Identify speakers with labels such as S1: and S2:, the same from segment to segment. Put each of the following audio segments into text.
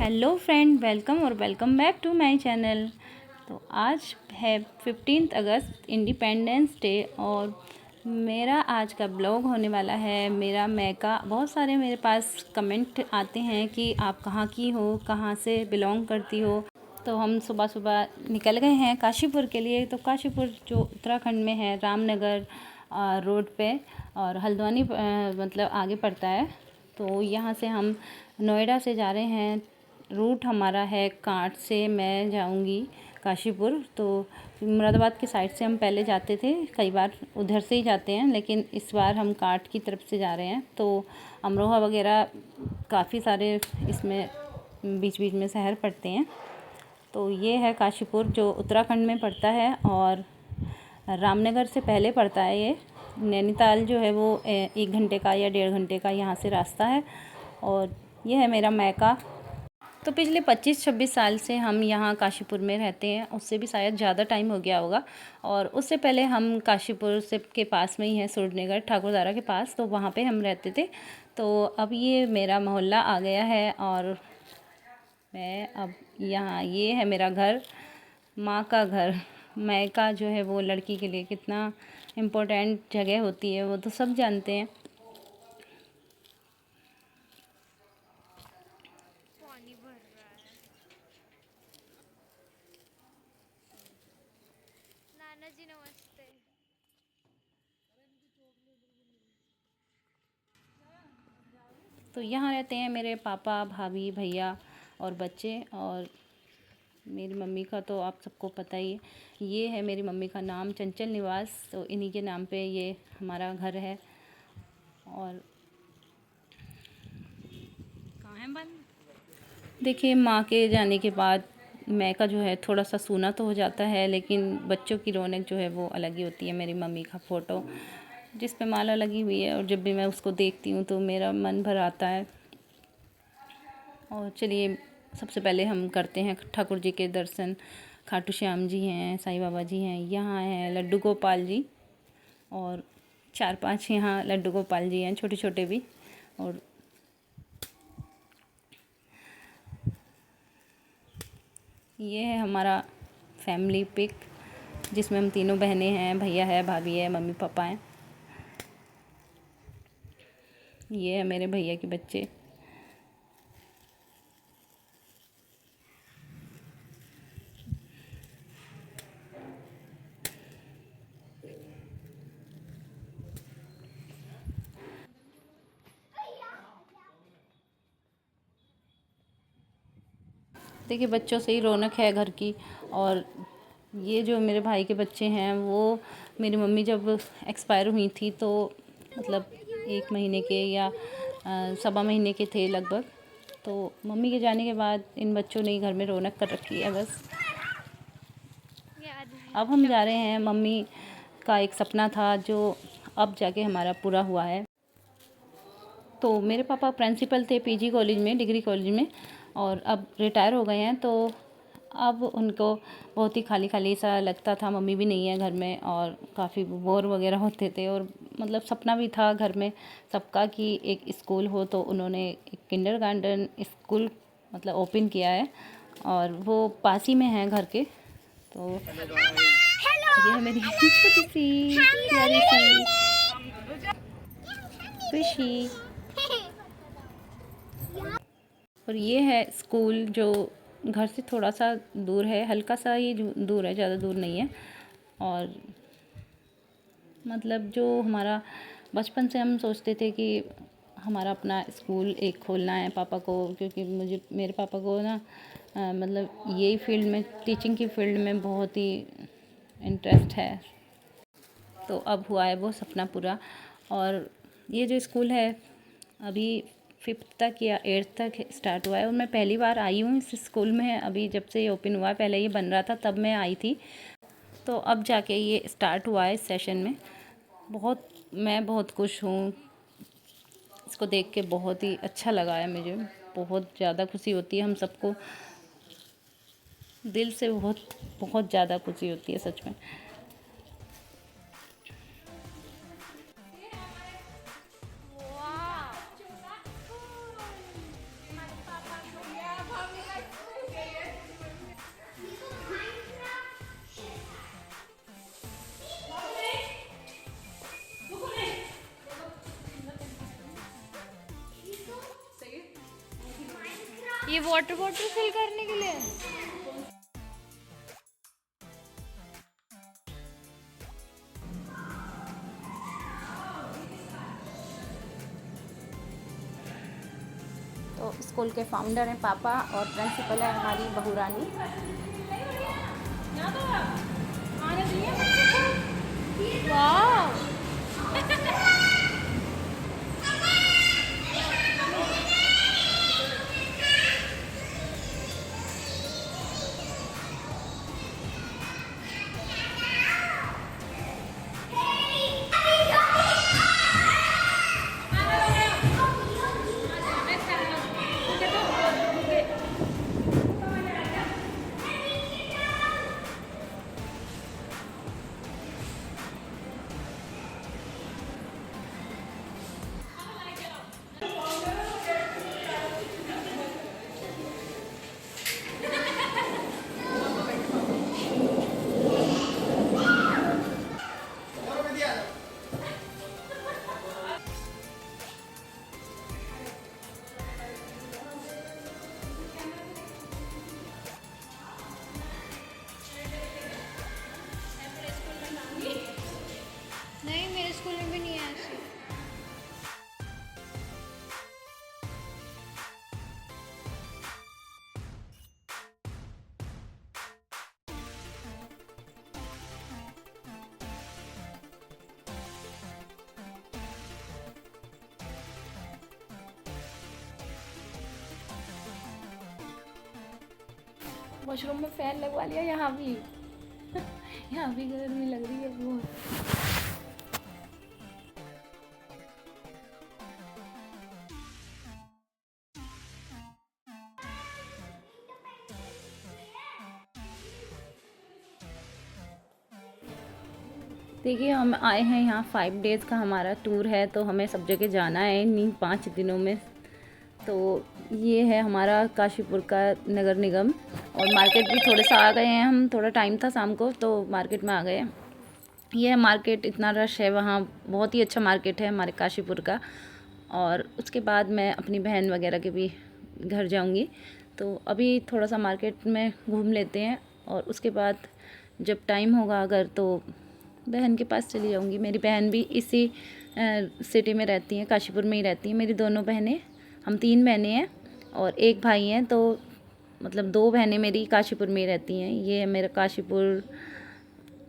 S1: Hello friend, welcome और welcome back to my channel. तो आज है 15 अगस्त इंडिपेंडेंस डे और मेरा आज का ब्लॉग होने वाला है मेरा मैका। बहुत सारे मेरे पास कमेंट आते हैं कि आप कहाँ की हो, कहाँ से बिलोंग करती हो। तो हम सुबह सुबह निकल गए हैं काशीपुर के लिए। तो काशीपुर जो उत्तराखंड में है, रामनगर रोड पे और हल्द्वानी मतलब आगे पड़ता है। तो यहाँ से हम नोएडा से जा रहे हैं। रूट हमारा है कांठ से, मैं जाऊंगी काशीपुर। तो मुरादाबाद की साइड से हम पहले जाते थे, कई बार उधर से ही जाते हैं, लेकिन इस बार हम कांठ की तरफ से जा रहे हैं। तो अमरोहा वगैरह काफ़ी सारे इसमें बीच बीच में शहर पड़ते हैं। तो ये है काशीपुर जो उत्तराखंड में पड़ता है और रामनगर से पहले पड़ता है। ये नैनीताल जो है वो 1 घंटे का या 1.5 घंटे का यहाँ से रास्ता है। और ये है मेरा मैका। तो पिछले 25-26 साल से हम यहाँ काशीपुर में रहते हैं, उससे भी शायद ज़्यादा टाइम हो गया होगा। और उससे पहले हम काशीपुर से के पास में ही है सूरजनगर ठाकुरद्वारा के पास, तो वहाँ पे हम रहते थे। तो अब ये मेरा मोहल्ला आ गया है और मैं अब यहाँ, ये है मेरा घर, माँ का घर। मैका जो है वो लड़की के लिए कितना इम्पोर्टेंट जगह होती है वो तो सब जानते हैं।
S2: पानी भर रहा है। नाना जी नमस्ते।
S1: तो यहाँ रहते हैं मेरे पापा, भाभी, भैया और बच्चे। और मेरी मम्मी का तो आप सबको पता ही है। ये है मेरी मम्मी का नाम, चंचल निवास। तो इन्हीं के नाम पे ये हमारा घर है। और कहाँ है बंद? देखिए, माँ के जाने के बाद मैका जो है थोड़ा सा सूना तो हो जाता है, लेकिन बच्चों की रौनक जो है वो अलग ही होती है। मेरी मम्मी का फ़ोटो जिस पे माला लगी हुई है, और जब भी मैं उसको देखती हूँ तो मेरा मन भर आता है। और चलिए, सबसे पहले हम करते हैं ठाकुर जी के दर्शन। खाटू श्याम जी हैं, साईं बाबा जी हैं, यहाँ हैं लड्डू गोपाल जी, और 4-5 यहाँ लड्डू गोपाल जी हैं, छोटे छोटे भी। और ये है हमारा फैमिली पिक, जिसमें हम तीनों बहनें हैं, भैया है, भाभी है, मम्मी पापा हैं। ये है मेरे भैया के बच्चे। देखिए, बच्चों से ही रौनक है घर की। और ये जो मेरे भाई के बच्चे हैं वो मेरी मम्मी जब एक्सपायर हुई थी, तो मतलब 1 महीने के या 1.25 महीने के थे लगभग। तो मम्मी के जाने के बाद इन बच्चों ने ही घर में रौनक कर रखी है बस। अब हम जा रहे हैं, मम्मी का एक सपना था जो अब जाके हमारा पूरा हुआ है। तो मेरे पापा प्रिंसिपल थे पीजी कॉलेज में, डिग्री कॉलेज में, और अब रिटायर हो गए हैं। तो अब उनको बहुत ही खाली खाली सा लगता था। मम्मी भी नहीं है घर में और काफ़ी बोर वगैरह होते थे। और मतलब सपना भी था घर में सबका कि एक स्कूल हो। तो उन्होंने एक किंडरगार्टन स्कूल मतलब ओपन किया है, और वो पास ही में है घर के। तो ये है मेरी छोटी सी प्यारी सी खुशी। और ये है स्कूल जो घर से थोड़ा सा दूर है, हल्का सा ही दूर है, ज़्यादा दूर नहीं है। और मतलब जो हमारा बचपन से हम सोचते थे कि हमारा अपना स्कूल एक खोलना है पापा को, क्योंकि मुझे, मेरे पापा को ना मतलब यही फील्ड में, टीचिंग की फील्ड में बहुत ही इंटरेस्ट है। तो अब हुआ है वो सपना पूरा। और ये जो स्कूल है अभी 5th तक या 8th तक स्टार्ट हुआ है, और मैं पहली बार आई हूँ इस स्कूल में। अभी जब से ये ओपन हुआ है, पहले ये बन रहा था तब मैं आई थी। तो अब जाके ये स्टार्ट हुआ है इस सेशन में। मैं बहुत खुश हूँ, इसको देख के बहुत ही अच्छा लगा है मुझे। बहुत ज़्यादा खुशी होती है हम सबको, दिल से बहुत बहुत ज़्यादा खुशी होती है सच में।
S2: ये वाटर बॉटल फिल करने के लिए है?
S1: तो स्कूल के फाउंडर हैं पापा और प्रिंसिपल है हमारी बहू रानी।
S2: वाह। नहीं, मेरे स्कूल में भी नहीं है ऐसे।
S1: वॉशरूम में फ़ैन लगवा लिया यहाँ भी। यहाँ भी गर्मी लग रही है बहुत। देखिए हम आए हैं यहाँ 5 डेज़ का हमारा टूर है, तो हमें सब जगह जाना है इन्हीं 5 दिनों में। तो ये है हमारा काशीपुर का नगर निगम, और मार्केट भी थोड़े सा आ गए हैं हम, थोड़ा टाइम था शाम को तो मार्केट में आ गए। ये है मार्केट, इतना रश है वहाँ, बहुत ही अच्छा मार्केट है हमारे काशीपुर का। और उसके बाद मैं अपनी बहन वगैरह के भी घर जाऊँगी, तो अभी थोड़ा सा मार्केट में घूम लेते हैं, और उसके बाद जब टाइम होगा अगर तो बहन के पास चली जाऊँगी। मेरी बहन भी इसी सिटी में रहती हैं, काशीपुर में ही रहती हैं। मेरी दोनों बहनें, हम 3 बहनें हैं और 1 भाई हैं, तो मतलब 2 बहनें मेरी काशीपुर में ही रहती हैं। ये है मेरा काशीपुर,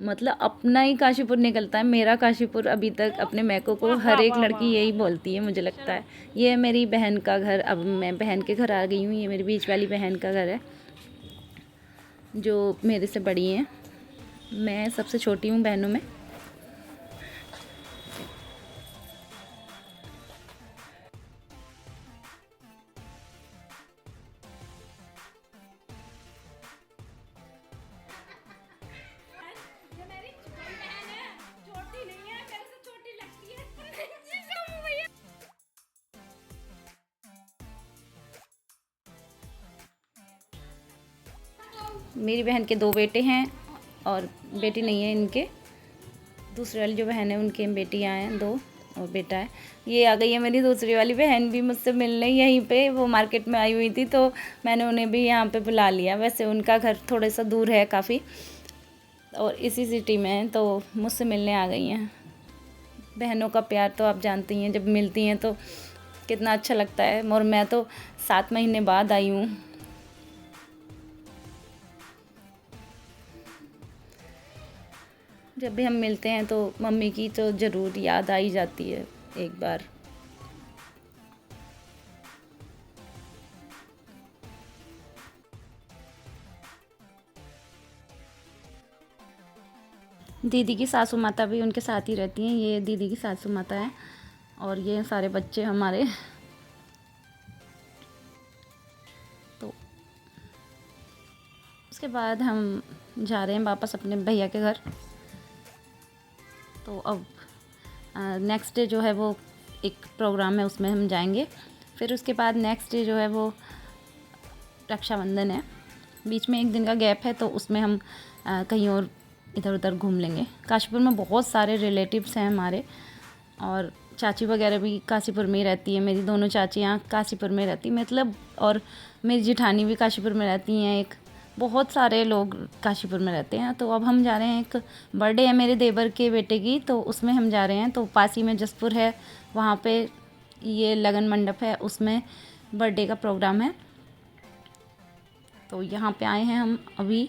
S1: मतलब अपना ही काशीपुर निकलता है मेरा काशीपुर। अभी तक अपने मैको को हर एक लड़की यही बोलती है, मुझे लगता है। ये है मेरी बहन का घर, अब मैं बहन के घर आ गई हूँ। ये मेरी बीच वाली बहन का घर है जो मेरे से बड़ी हैं। मैं सबसे छोटी हूँ बहनों में। मेरी बहन के 2 बेटे हैं और बेटी नहीं है इनके। दूसरी वाली जो बहन है उनके बेटियां हैं 2 और बेटा है। ये आ गई है मेरी दूसरी वाली बहन भी मुझसे मिलने यहीं पे। वो मार्केट में आई हुई थी तो मैंने उन्हें भी यहाँ पे बुला लिया। वैसे उनका घर थोड़ा सा दूर है काफ़ी, और इसी सिटी में है, तो मुझसे मिलने आ गई हैं। बहनों का प्यार तो आप जानती हैं, जब मिलती हैं तो कितना अच्छा लगता है। और मैं तो 7 महीने बाद आई हूँ। जब भी हम मिलते हैं तो मम्मी की तो ज़रूर याद आ ही जाती है एक बार। दीदी की सासू माता भी उनके साथ ही रहती हैं। ये दीदी की सासू माता है और ये सारे बच्चे हमारे। तो उसके बाद हम जा रहे हैं वापस अपने भैया के घर। तो अब नेक्स्ट डे जो है वो एक प्रोग्राम है, उसमें हम जाएंगे। फिर उसके बाद नेक्स्ट डे जो है वो रक्षाबंधन है। बीच में 1 दिन का गैप है, तो उसमें हम कहीं और इधर उधर घूम लेंगे। काशीपुर में बहुत सारे रिलेटिव्स हैं हमारे, और चाची वगैरह भी काशीपुर में ही रहती है, मेरी दोनों चाचियाँ काशीपुर में रहती मतलब, और मेरी जेठानी भी काशीपुर में रहती हैं। एक बहुत सारे लोग काशीपुर में रहते हैं। तो अब हम जा रहे हैं, एक बर्थडे है मेरे देवर के बेटे की, तो उसमें हम जा रहे हैं। तो पास ही में जसपुर है, वहाँ पे ये लगन मंडप है, उसमें बर्थडे का प्रोग्राम है। तो यहाँ पे आए हैं हम अभी।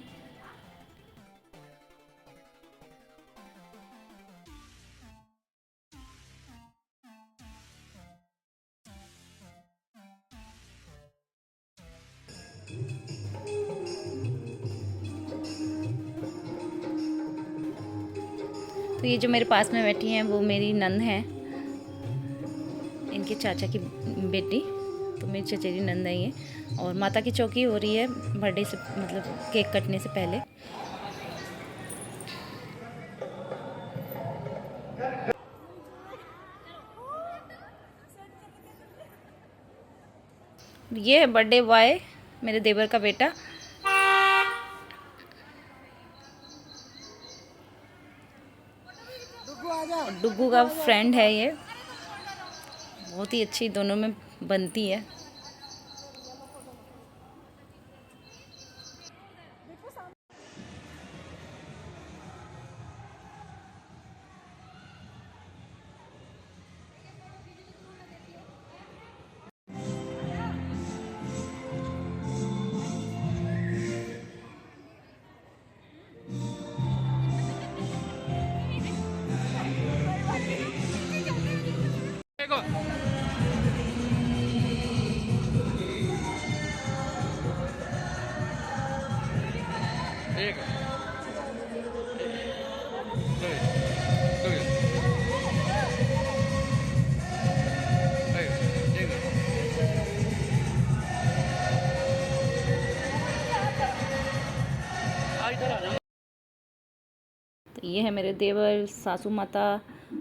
S1: तो ये जो मेरे पास में बैठी हैं वो मेरी नंद है, इनके चाचा की बेटी। तो मेरी चचेरी नंद है ये। और माता की चौकी हो रही है बर्थडे से, मतलब केक कटने से पहले। ये है बर्थडे बॉय, मेरे देवर का बेटा। डुग्गू का फ्रेंड है ये, बहुत ही अच्छी दोनों में बनती है।
S3: एक
S1: तो ये है मेरे देवर, सासू माता,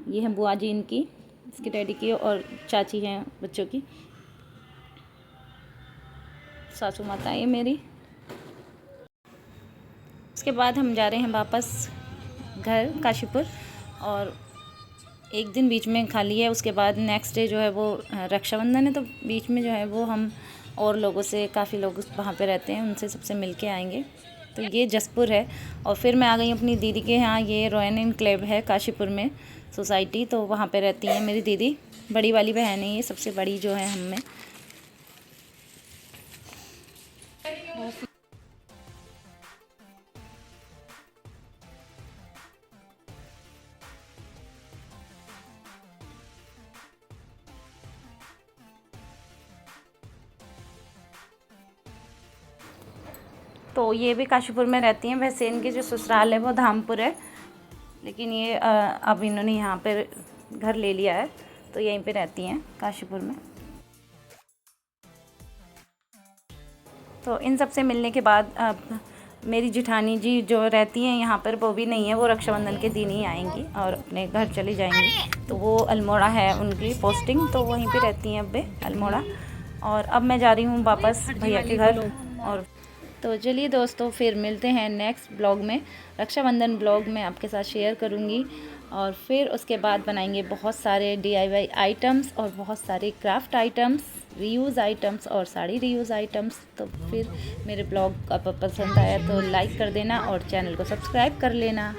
S1: ये है बुआ जी इनकी, इसके डैडी की, और चाची हैं बच्चों की। सासू माता ये मेरी। उसके बाद हम जा रहे हैं वापस घर काशीपुर, और एक दिन बीच में खाली है। उसके बाद नेक्स्ट डे जो है वो रक्षाबंधन है, तो बीच में जो है वो हम और लोगों से, काफ़ी लोग वहाँ पे रहते हैं, उनसे सबसे मिल के आएंगे। तो ये जसपुर है। और फिर मैं आ गई अपनी दीदी के यहाँ, ये रॉयल एनक्लेव है काशीपुर में सोसाइटी, तो वहाँ पे रहती है मेरी दीदी, बड़ी वाली बहन है ये, सबसे बड़ी जो है हम में। तो ये भी काशीपुर में रहती हैं। वैसे इनके जो ससुराल है वो धामपुर है, लेकिन ये अब इन्होंने यहाँ पे घर ले लिया है, तो यहीं पे रहती हैं काशीपुर में। तो इन सब से मिलने के बाद अब मेरी जेठानी जी जो रहती हैं यहाँ पर, वो भी नहीं है, वो रक्षाबंधन के दिन ही आएंगी और अपने घर चली जाएंगी। तो वो अल्मोड़ा है उनकी पोस्टिंग, तो वहीं पे रहती हैं अब वे अल्मोड़ा। और अब मैं जा रही हूँ वापस भैया के घर। और तो चलिए दोस्तों, फिर मिलते हैं नेक्स्ट ब्लॉग में। रक्षाबंधन ब्लॉग में आपके साथ शेयर करूँगी, और फिर उसके बाद बनाएंगे बहुत सारे DIY आइटम्स और बहुत सारे क्राफ्ट आइटम्स, रीयूज़ आइटम्स और साड़ी रीयूज़ आइटम्स। तो फिर मेरे ब्लॉग आपको पसंद आया तो लाइक कर देना और चैनल को सब्सक्राइब कर लेना।